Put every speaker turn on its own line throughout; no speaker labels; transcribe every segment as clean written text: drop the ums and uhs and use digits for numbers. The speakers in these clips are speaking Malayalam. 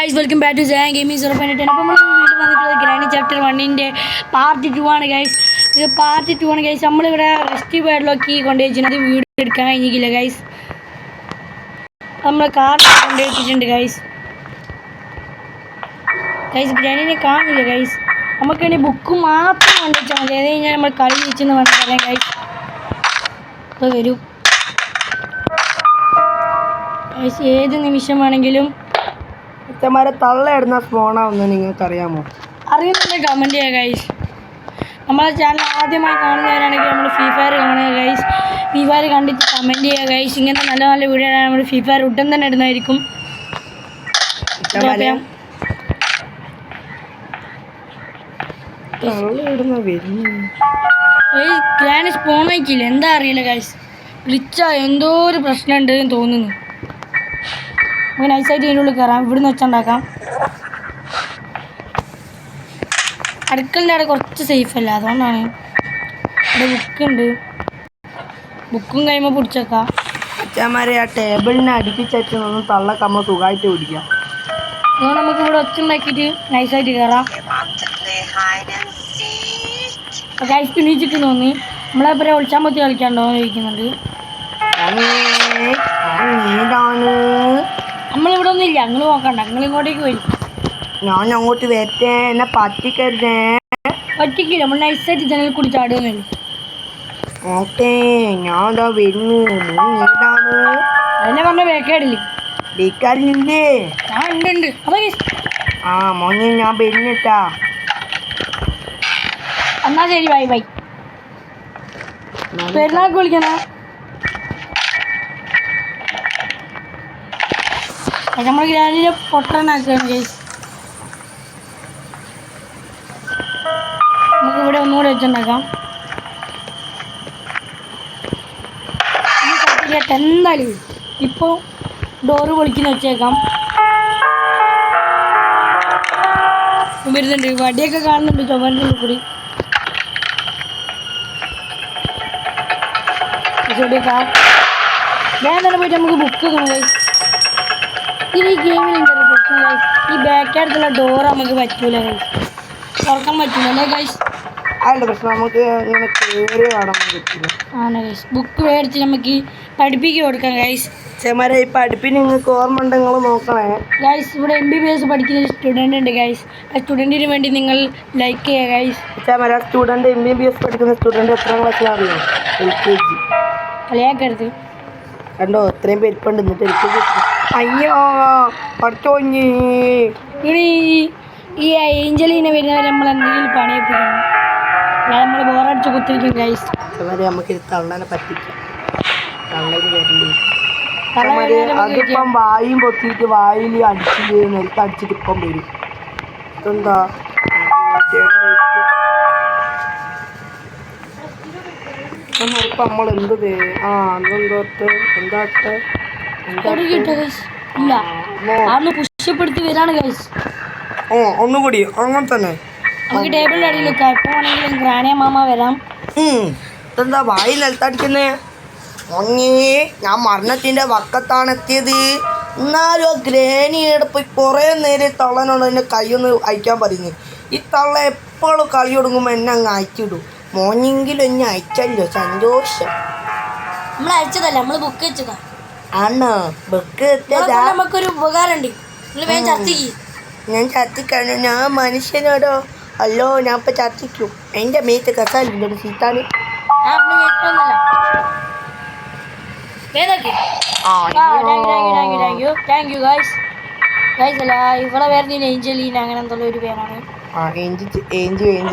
guys, welcome back to Zayan Gaming 0.10. അപ്പോൾ നമ്മൾ വീണ്ടും വന്നിട്ടുള്ളത് ഗ്രാനി ചാപ്റ്റർ 1ന്റെ പാർട്ട് 2 ആണ് ഗൈസ്. ഇത് പാർട്ട് 2 ആണ് ഗൈസ്. നമ്മളിവിടെ റെസ്റ്റ് പേഡിലൊക്കെ കൊണ്ടുവച്ചിട്ട് വീഡിയോ എടുക്കാൻ കഴിഞ്ഞില്ല ഗൈസ്. നമ്മൾ കാർ കൊണ്ടുവച്ചിട്ടുണ്ട് ഗൈസ്. ഗ്രാനിനെ കാണില്ല ഗൈസ്. നമുക്കിനി ബുക്ക് മാത്രം കൊണ്ടുവച്ചാൽ മതി. അത് കഴിഞ്ഞാൽ നമ്മൾ കളി വെച്ചെന്ന് പറഞ്ഞാൽ ഗൈസ്. അപ്പോൾ വരും ഗൈസ്. ഏത് നിമിഷം വേണമെങ്കിലും
തള്ളയിടുന്ന ഫോണാവുന്ന നിങ്ങൾക്ക് അറിയാമോ?
അറിയുന്നുണ്ട്, കമൻറ്റ് ചെയ്യുക ഗൈസ്. നമ്മളെ ചാനൽ ആദ്യമായി കാണുന്നവരാണെങ്കിൽ നമ്മൾ ഫ്രീ ഫയർ കാണുക ഗൈസ്. ഫ്രീ ഫയർ കണ്ടിട്ട് കമൻറ്റ് ചെയ്യുക ഗൈസ്. ഇങ്ങനത്തെ നല്ല നല്ല വീഡിയോ നമ്മൾ ഫ്രീ ഫയർ ഉടൻ തന്നെ ഇടുന്നതായിരിക്കും. ഗ്രാനി സ്പോൺ ആയിക്കില്ല, എന്താ അറിയില്ല ഗൈസ്. വിളിച്ചാൽ എന്തോ ഒരു പ്രശ്നമുണ്ട് എന്ന് തോന്നുന്നു. നമുക്ക് നൈസായിട്ട് ഇതിനുള്ളിൽ കയറാം. ഇവിടുന്ന് വെച്ചുണ്ടാക്കാം. അടുക്കളിൻ്റെ അവിടെ കുറച്ച് സേഫ് അല്ല, അതുകൊണ്ടാണ്. ഇവിടെ ബുക്കുണ്ട്, ബുക്കും കഴിയുമ്പോൾ പിടിച്ചേക്കാം.
അച്ഛന്മാരെ ആ ടേബിളിനെ അടുപ്പിച്ചൊന്നും തള്ളക്ക് നമ്മൾ സുഖമായിട്ട് പിടിക്കാം.
അതുകൊണ്ട് നമുക്ക് ഇവിടെ ഒച്ചുണ്ടാക്കിയിട്ട് നൈസായിട്ട് കയറാം. ഗൈസ് പിണീച്ചിട്ട് തോന്നി നമ്മളെപ്പോ ഒളിച്ചാൻ പറ്റി കളിക്കാണ്ടോ എന്ന് ചോദിക്കുന്നുണ്ട്. നമ്മളിവിടെ ഒന്നും ഇല്ല, ഞങ്ങൾ നോക്കണ്ട, ഞങ്ങൾ ഇങ്ങോട്ടേക്ക് വരും.
ഞാൻ അങ്ങോട്ട് വരട്ടെ, എന്നെ പറ്റിക്കരുതേ.
പറ്റിക്കില്ല, നമ്മൾ നൈസായിട്ട് ജനലിൽ കൂടി ചാടുകയെന്നുള്ളൂ.
ഓക്കേ, ഞാൻ ഇതാ വരുന്നു.
അതിനെ പറഞ്ഞ വേക്കാടില്ലേ?
ബേക്കാരില്ലേ?
ആ ഉണ്ട്. അതെ
ആ മോനെ ഞാൻ വരുന്നിട്ടാ.
എന്നാ ശരി, ബൈ ബൈ. പെരുന്നാൾക്ക് വിളിക്കണ. നമ്മൾ ഗ്രാനിനെ പൊട്ടനാക്കുകയാണ് ഗൈസ്. നമുക്ക് ഇവിടെ ഒന്നുകൂടെ വെച്ചുണ്ടാക്കാം. എന്തായാലും ഇപ്പോൾ ഡോറ് പൊളിക്കുന്ന വെച്ചേക്കാം. വരുന്നുണ്ട്, വടിയൊക്കെ കാണുന്നുണ്ട് ചുമരിൻ്റെ കൂടി. വേഗം തന്നെ പോയിട്ട് നമുക്ക് ബുക്ക് കാണാം ഗൈസ്. ഈ ഗെയിമിൽ എന്തൊരു പ്രശ്നം ഗൈസ്, ഈ ബാക്ക് അടുത്തുള്ള ഡോർ നമുക്ക് പറ്റൂല ഗൈസ്, തുറക്കാൻ പറ്റൂല അല്ലേ ഗൈസ്?
അതിൻ്റെ പ്രശ്നം നമുക്ക് ഇങ്ങനെ കയറി കാണാൻ പറ്റില്ല.
ആണ് ഗൈസ്. ബുക്ക് മേടിച്ച് നമുക്ക് പഠിപ്പിക്കുക കൊടുക്കാം ഗൈസ്.
ചേമാരെ ഈ പഠിപ്പിന് നിങ്ങൾക്ക് ഓർമ്മ ഉണ്ട്, നിങ്ങൾ നോക്കണേ
ഗൈസ്. ഇവിടെ MBBS പഠിക്കുന്ന ഒരു സ്റ്റുഡൻ്റ് ഉണ്ട് ഗൈസ്. ആ സ്റ്റുഡൻറ്റിന് വേണ്ടി നിങ്ങൾ ലൈക്ക് ചെയ്യുക ഗൈസ്.
ചേമാരെ സ്റ്റുഡൻറ്റ് MBBS പഠിക്കുന്ന സ്റ്റുഡൻറ്റ് എത്രാം ക്ലാസ്സിലാണ് അറിയോ? LKG.
കളിയാക്കരുത്
കണ്ടോ, ഇത്രയും പെരുപ്പുണ്ട്. എന്നിട്ട് LKG. അയ്യോ പഠിച്ചോഞ്ഞി.
ഇനി ഈ ഏഞ്ചലീനെ വരുന്നവരെ നമ്മൾ എന്തെങ്കിലും പണിയിപ്പിക്കണം. നമ്മൾ ബോറടിച്ച് കുത്തിരിക്കും ഗൈസ്.
ചേമാരെ നമുക്ക് തള്ളനെ പറ്റിക്കാം. തള്ളന് വരണ്ടേ? അതിപ്പം വായും പൊത്തിയിട്ട് വായിൽ അടിച്ചിട്ട് നിലത്ത് അടിച്ചിട്ട് ഇപ്പം വരും. ഇതെന്താ ഇപ്പം നമ്മൾ എന്ത് അന്നെന്തോട്ട് എന്താട്ടെ
ഇല്ല അന്ന് പുഷ്യപ്പെടുത്തി വരാണ് ഗൈസ്.
ഒന്നുകൂടി അങ്ങനെ തന്നെ
നമുക്ക് ടേബിളിൻ്റെ അടിയിൽ നിൽക്കാം. എപ്പോൾ വേണമെങ്കിലും ഗ്രാനി മാമ വരാം.
ഇതെന്താ വായി നിലത്തടിക്കുന്നേ? ഞാൻ മരണത്തിൻ്റെ വക്കത്താണ് എത്തിയത്. എന്നാലും ആ ഗ്രാനിയുടെ പോയി കുറേ നേരം തള്ളനോട് എൻ്റെ കൈയൊന്ന് അയക്കാൻ പറയുന്നു. ഈ തള്ള എപ്പോഴും കളി തുടങ്ങുമ്പോൾ എന്നെ അങ്ങ് അയച്ചിടും. മോനെങ്കിലും എന്നെ അയച്ചല്ലോ, സന്തോഷം.
നമ്മൾ അയച്ചതല്ല, നമ്മൾ ബുക്ക് വെച്ചതാ.
ആണോ? ബുക്ക്
നമുക്കൊരു ഉപകാരമുണ്ട്.
ഞാൻ ചത്തിക്കാണ്. ഞാൻ മനുഷ്യനോടോ അല്ലോ, ഞാൻ ഇപ്പം ചത്തിക്കും. എൻ്റെ മേത്ത് കസാലുണ്ടോ സീത്താന്?
ഇവിടെ വരുന്ന ഏഞ്ചലീന അങ്ങനെ എന്നുള്ള ഒരു പേരാണ്.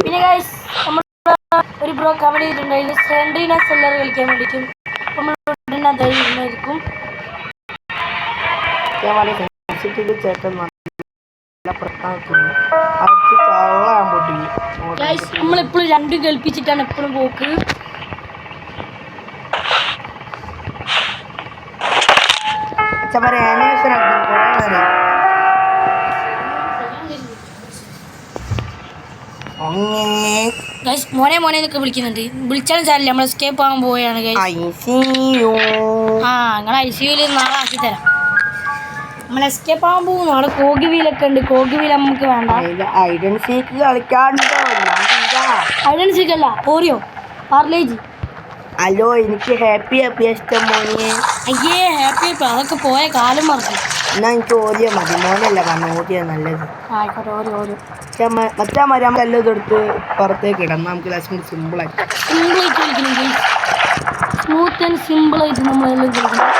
പിന്നെ ഗൈസ് നമ്മൾ ഒരു ബ്രോ കമന്റ് ചെയ്തിട്ടുണ്ട്, ഇത് സെൻട്രീന സെല്ലർ കളിക്കാൻ വേണ്ടിയിട്ടും നമ്മൾ ധൈര്യമായിരിക്കും. നമ്മളെപ്പോഴും രണ്ടും കേൾപ്പിച്ചിട്ടാണ് എപ്പോഴും പോക്ക്. മോനെ മോനെ എന്നൊക്കെ വിളിക്കുന്നുണ്ട്. വിളിച്ചാലും സാരില്ല, നമ്മൾ എസ്കേപ്പ് ആകാൻ പോവുകയാണ്. നിങ്ങൾ ICUയിൽ നാളെ ആക്കി തരാം. നമ്മൾ എസ്കേപ്പ് ആകാൻ പോകുന്നു. അവിടെ കോഗി വീലൊക്കെ ഉണ്ട്. കോഗി വീൽ നമുക്ക് വേണ്ട.
ഐഡൻ സീക്ക് കളിക്കാണ്ടോ?
ഐഡൻ സീക്ക് അല്ല, ഓറിയോ പാർലേജി.
ഹലോ, എനിക്ക് ഹാപ്പി ഇഷ്ടം മോനെ.
അയ്യേ ഹാപ്പി അതൊക്കെ പോയ കാലം മറക്കും.
എന്നാ എനിക്ക് ഓരിയ മതി. മോനല്ല പറഞ്ഞു ഓരിയ നല്ലത്.
ആയിക്കോട്ടെ, ഓരോ
മച്ചാ മതി. നമുക്ക് എല്ലാം ഇതെടുത്ത് പുറത്തേക്ക് ഇടാം. നമുക്ക് ലക്ഷ്മി സിമ്പിളായിട്ട്
കളിക്കണം. സ്മൂത്ത് ആൻഡ് സിമ്പിളായിട്ട് നമ്മളെല്ലാം കളിക്കണം.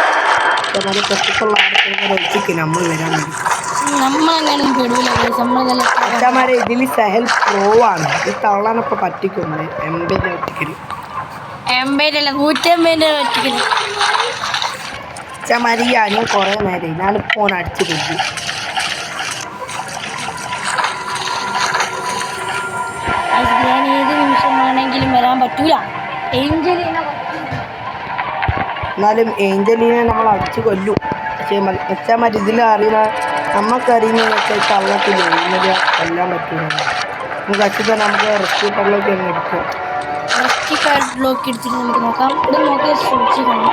പുറത്തേക്കുള്ള ആടത്തിനെ ഒഴിച്ചിട്ട് നമ്മൾ വരാൻ മതി.
നമ്മളങ്ങനെ പെടൂല.
മച്ചാമാരെ ഇതിൽ സഹൽ പ്രോ ആണ്. ഈ തള്ളാനൊക്കെ പറ്റിക്കുന്നത് 80 ഒറ്റക്കല്.
80 150 ഒറ്റക്കല്.
മച്ചാമാരി ഞാനും കുറേ നേരം ഞാനിപ്പോൾ അടിച്ചു കൊണ്ടു.
ഞാൻ ഏത് നിമിഷം വേണമെങ്കിലും വരാൻ പറ്റൂല.
എന്നാലും ഏഞ്ചലീനെ നമ്മൾ അടിച്ചു കൊല്ലും. പക്ഷേ മച്ചാമാരി ഇതിൽ അറിയുന്ന നമുക്കറിയുന്നതൊക്കെ തള്ളത്തിൽ എഴുന്നത് കൊല്ലാൻ പറ്റൂല. നമുക്ക് അച്ഛൻ നമുക്ക് റെസ്ക്യൂ പള്ളിലേക്ക് ഒന്ന് എടുക്കാം.
റെസ്ക്യൂ കാർഡിലൊക്കെ എടുത്തിട്ട് നമുക്ക് നോക്കാം. ഇത് നോക്കി സൂക്ഷിക്കണം.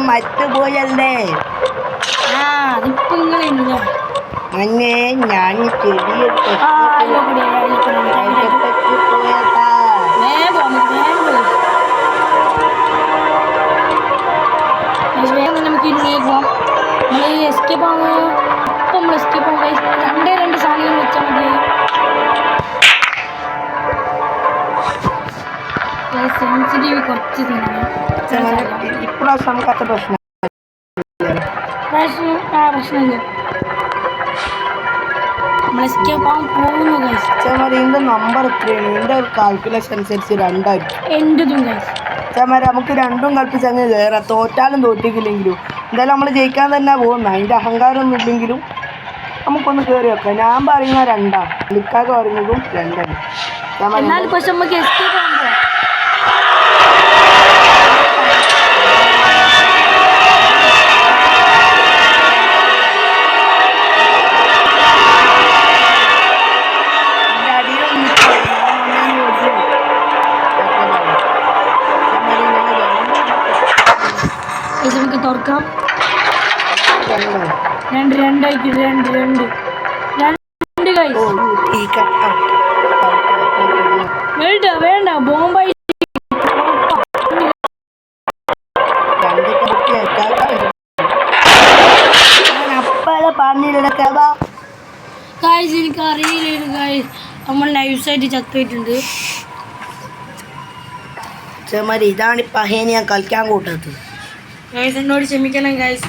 മറ്റുപോയല്ലേ?
അതിപ്പോ നിങ്ങളില്ല.
അങ്ങനെ ഞാൻ ചെടിയെടുത്ത്
നമുക്ക് ഇനി പോവാം. നമ്മൾ എസ്കേപ്പ് ആവുക. ഇപ്പം നമ്മൾ എസ്കേപ്പ് ആവുക. 2 സാധനങ്ങൾ വെച്ചാൽ മതി. സെൻസിറ്റീവ് കുറച്ച്
ഇപ്രാവശ്യം നമുക്ക് അത്ര
പ്രശ്നമില്ല. നമ്മൾ എസ്കേപ്പ് ആവാൻ പോകുന്നു.
എൻ്റെ നമ്പർ എത്രയാണ്? എൻ്റെ കാൽക്കുലേഷൻ അനുസരിച്ച് 2 ആയിരിക്കും.
എന്റതും
ചേമാരെ നമുക്ക് 2ഉം കളിപ്പിച്ച് അങ്ങ് കയറാം. തോറ്റാലും തോറ്റിക്കില്ലെങ്കിലും എന്തായാലും നമ്മൾ ജയിക്കാൻ തന്നെ പോകുന്നത്. അതിൻ്റെ അഹങ്കാരമൊന്നും ഇല്ലെങ്കിലും നമുക്കൊന്ന് കയറി വെക്കാം. ഞാൻ പറയുന്ന 2ആണ്. നിൽക്കാതെ പറയുന്നതും 2ആണ്.
പക്ഷെ നമുക്ക് എസ്കേപ്പ് ആവുമ്പോൾ നമുക്ക് തുറക്കാം. 2 വേണ്ട ബോംബായി എനിക്ക് അറിയില്ല. നമ്മൾ നൈസായിട്ട് ചത്തുപോയിട്ടുണ്ട്.
ഇതാണ് പഹേനെ ഞാൻ കളിക്കാൻ കൂട്ടത്.
എന്നോട് ക്ഷമിക്കണം ഗൈസ്.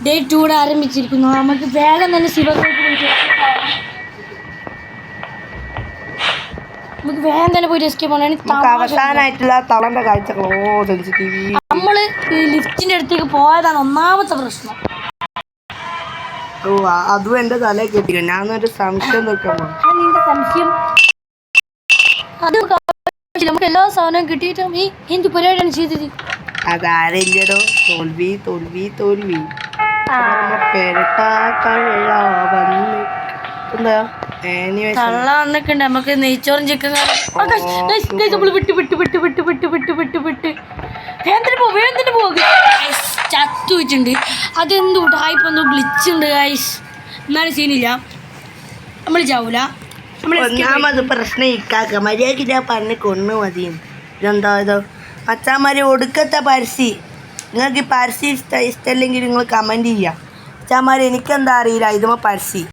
ഡേ 2 ആരംഭിച്ചിരിക്കുന്നു. നമുക്ക് വേഗം തന്നെ നമുക്ക് വേഗം തന്നെ പോയി എസ്കേപ്പ് ചെയ്യണം.
അവസാനമായിട്ടുള്ള തളന്റെ കാഴ്ചകൾ
നമ്മള് ലിഫ്റ്റിന്റെ അടുത്തേക്ക് പോയതാണ് ഒന്നാമത്തെ പ്രശ്നം.
അതും എന്റെ തലയിൽ കിട്ടിയ ഞാനൊരു സംശയം നോക്കാൻ
സംശയം. അത് നമുക്ക് എല്ലാ സാധനവും കിട്ടിയിട്ടും ഈ എന്ത് പരിപാടിയാണ് ചെയ്തത്?
അതാരോ തോൽവി തോൽവി തോൽവി
കള്ള വന്നിട്ടുണ്ട്. നമുക്ക് നെയ്ച്ചോറും ചിക്കൻ ചത്തു വെച്ചിട്ടുണ്ട്. അതെന്തോ ടായ്പ എന്തോ ഗ്ലിച്ചുണ്ട് ഗൈസ്. എന്നാലും സീനില്ല, നമ്മൾ ചാവൂല.
ഒന്നാമത് പ്രശ്നം ഇക്കാക്ക മര്യാദക്ക് ഞാൻ പറഞ്ഞ് കൊന്നു മതി. ഇതെന്താ ഇതോ അച്ചാമാരി ഒടുക്കത്തെ പരസി. നിങ്ങൾക്ക് ഈ പരസി ഇഷ്ടമില്ലെങ്കിൽ നിങ്ങൾ കമൻറ്റ് ചെയ്യാം. അച്ചാമാരി എനിക്കെന്താ അറിയില്ല ഇതുമ്പോൾ പരസി.